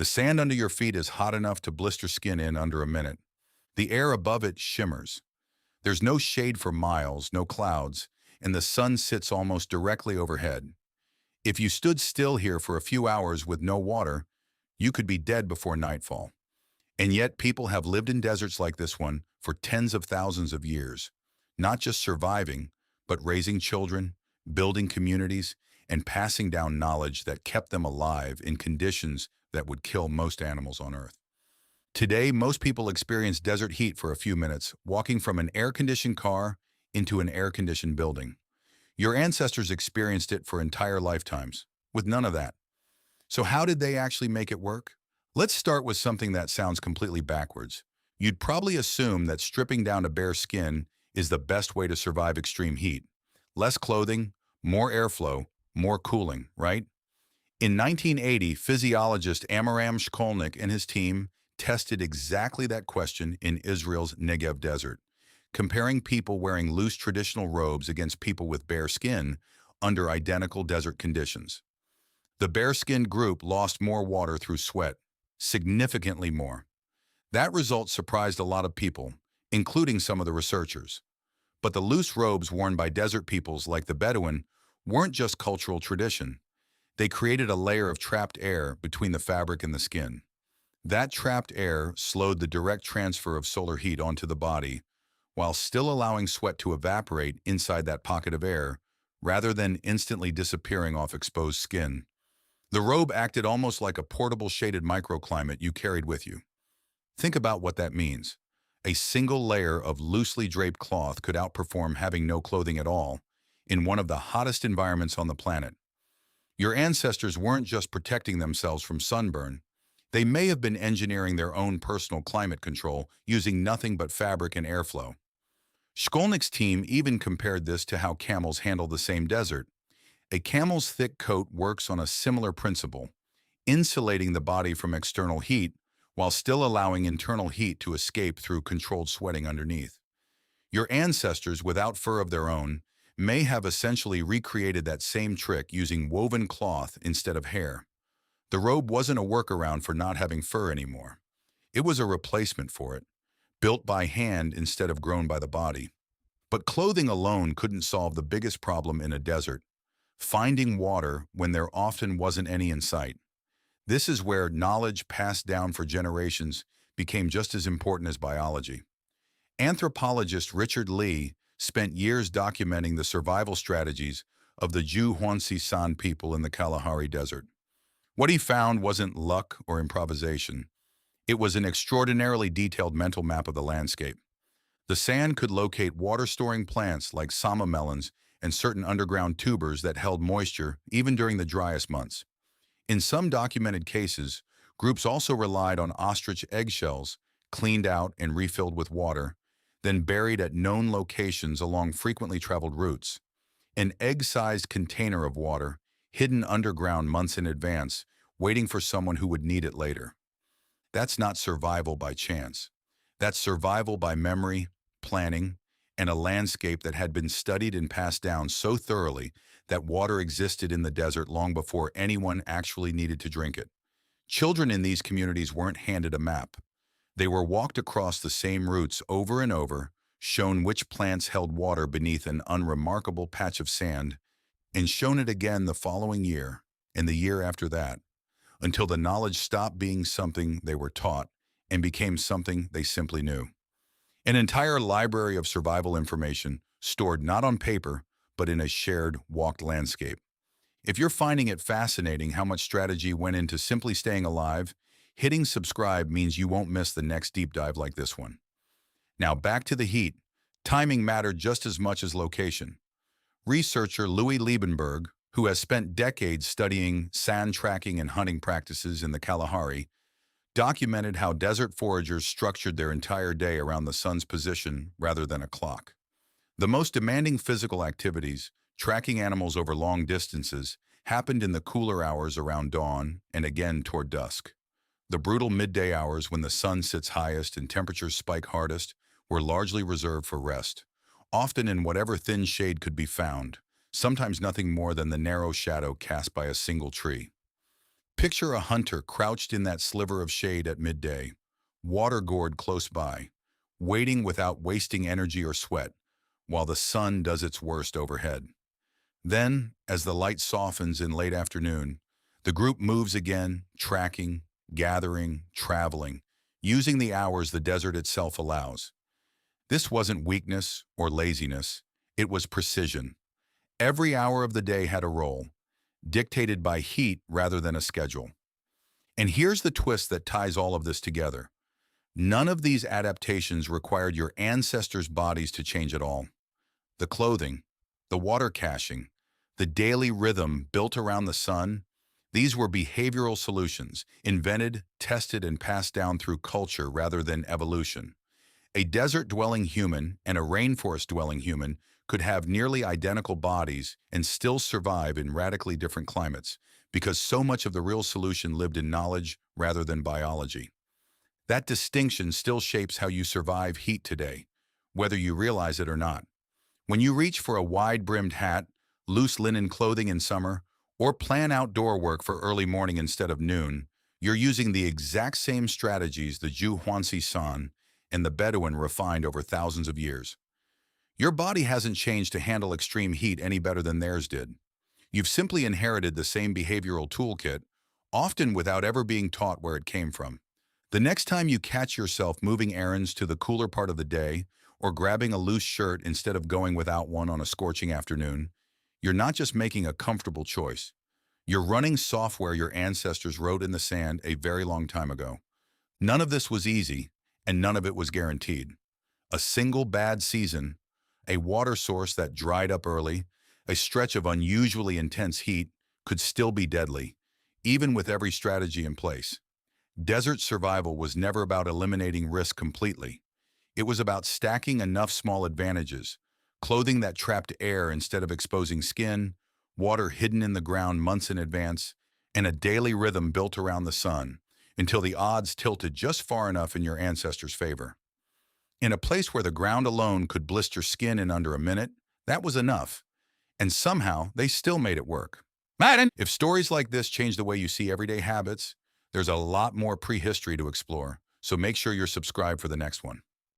The sand under your feet is hot enough to blister skin in under a minute. The air above it shimmers. There's no shade for miles, no clouds, and the sun sits almost directly overhead. If you stood still here for a few hours with no water, you could be dead before nightfall. And yet people have lived in deserts like this one for tens of thousands of years, not just surviving, but raising children, building communities, and passing down knowledge that kept them alive in conditions that would kill most animals on Earth. Today, most people experience desert heat for a few minutes, walking from an air-conditioned car into an air-conditioned building. Your ancestors experienced it for entire lifetimes, with none of that. So how did they actually make it work? Let's start with something that sounds completely backwards. You'd probably assume that stripping down to bare skin is the best way to survive extreme heat. Less clothing, more airflow, more cooling, right? In 1980, physiologist Amram Shkolnik and his team tested exactly that question in Israel's Negev desert, comparing people wearing loose traditional robes against people with bare skin under identical desert conditions. The bare-skinned group lost more water through sweat, significantly more. That result surprised a lot of people, including some of the researchers. But the loose robes worn by desert peoples like the Bedouin weren't just cultural tradition. They created a layer of trapped air between the fabric and the skin. That trapped air slowed the direct transfer of solar heat onto the body, while still allowing sweat to evaporate inside that pocket of air, rather than instantly disappearing off exposed skin. The robe acted almost like a portable shaded microclimate you carried with you. Think about what that means. A single layer of loosely draped cloth could outperform having no clothing at all in one of the hottest environments on the planet. Your ancestors weren't just protecting themselves from sunburn. They may have been engineering their own personal climate control using nothing but fabric and airflow. Shkolnik's team even compared this to how camels handle the same desert. A camel's thick coat works on a similar principle, insulating the body from external heat while still allowing internal heat to escape through controlled sweating underneath. Your ancestors, without fur of their own, may have essentially recreated that same trick using woven cloth instead of hair. The robe wasn't a workaround for not having fur anymore. It was a replacement for it, built by hand instead of grown by the body. But clothing alone couldn't solve the biggest problem in a desert: finding water when there often wasn't any in sight. This is where knowledge passed down for generations became just as important as biology. Anthropologist Richard Lee spent years documenting the survival strategies of the Ju-Hwansi San people in the Kalahari Desert. What he found wasn't luck or improvisation. It was an extraordinarily detailed mental map of the landscape. The San could locate water-storing plants like sama melons and certain underground tubers that held moisture even during the driest months. In some documented cases, groups also relied on ostrich eggshells, cleaned out and refilled with water, then buried at known locations along frequently traveled routes. An egg-sized container of water, hidden underground months in advance, waiting for someone who would need it later. That's not survival by chance. That's survival by memory, planning, and a landscape that had been studied and passed down so thoroughly that water existed in the desert long before anyone actually needed to drink it. Children in these communities weren't handed a map. They were walked across the same routes over and over, shown which plants held water beneath an unremarkable patch of sand, and shown it again the following year, and the year after that, until the knowledge stopped being something they were taught and became something they simply knew. An entire library of survival information stored not on paper, but in a shared, walked landscape. If you're finding it fascinating how much strategy went into simply staying alive, hitting subscribe means you won't miss the next deep dive like this one. Now back to the heat. Timing mattered just as much as location. Researcher Louis Liebenberg, who has spent decades studying sand tracking and hunting practices in the Kalahari, documented how desert foragers structured their entire day around the sun's position rather than a clock. The most demanding physical activities, tracking animals over long distances, happened in the cooler hours around dawn and again toward dusk. The brutal midday hours when the sun sits highest and temperatures spike hardest were largely reserved for rest, often in whatever thin shade could be found, sometimes nothing more than the narrow shadow cast by a single tree. Picture a hunter crouched in that sliver of shade at midday, water gourd close by, waiting without wasting energy or sweat, while the sun does its worst overhead. Then, as the light softens in late afternoon, the group moves again, tracking, gathering, traveling, using the hours the desert itself allows. This wasn't weakness or laziness, it was precision. Every hour of the day had a role, dictated by heat rather than a schedule. And here's the twist that ties all of this together. None of these adaptations required your ancestors' bodies to change at all. The clothing, the water caching, the daily rhythm built around the sun, these were behavioral solutions, invented, tested, and passed down through culture rather than evolution. A desert-dwelling human and a rainforest-dwelling human could have nearly identical bodies and still survive in radically different climates, because so much of the real solution lived in knowledge rather than biology. That distinction still shapes how you survive heat today, whether you realize it or not. When you reach for a wide-brimmed hat, loose linen clothing in summer, or plan outdoor work for early morning instead of noon, you're using the exact same strategies the Zhu Huanxi San and the Bedouin refined over thousands of years. Your body hasn't changed to handle extreme heat any better than theirs did. You've simply inherited the same behavioral toolkit, often without ever being taught where it came from. The next time you catch yourself moving errands to the cooler part of the day, or grabbing a loose shirt instead of going without one on a scorching afternoon, you're not just making a comfortable choice. You're running software your ancestors wrote in the sand a very long time ago. None of this was easy, and none of it was guaranteed. A single bad season, a water source that dried up early, a stretch of unusually intense heat could still be deadly, even with every strategy in place. Desert survival was never about eliminating risk completely. It was about stacking enough small advantages, clothing that trapped air instead of exposing skin, water hidden in the ground months in advance, and a daily rhythm built around the sun, until the odds tilted just far enough in your ancestors' favor. In a place where the ground alone could blister skin in under a minute, that was enough. And somehow, they still made it work. Madden! If stories like this change the way you see everyday habits, there's a lot more prehistory to explore, so make sure you're subscribed for the next one.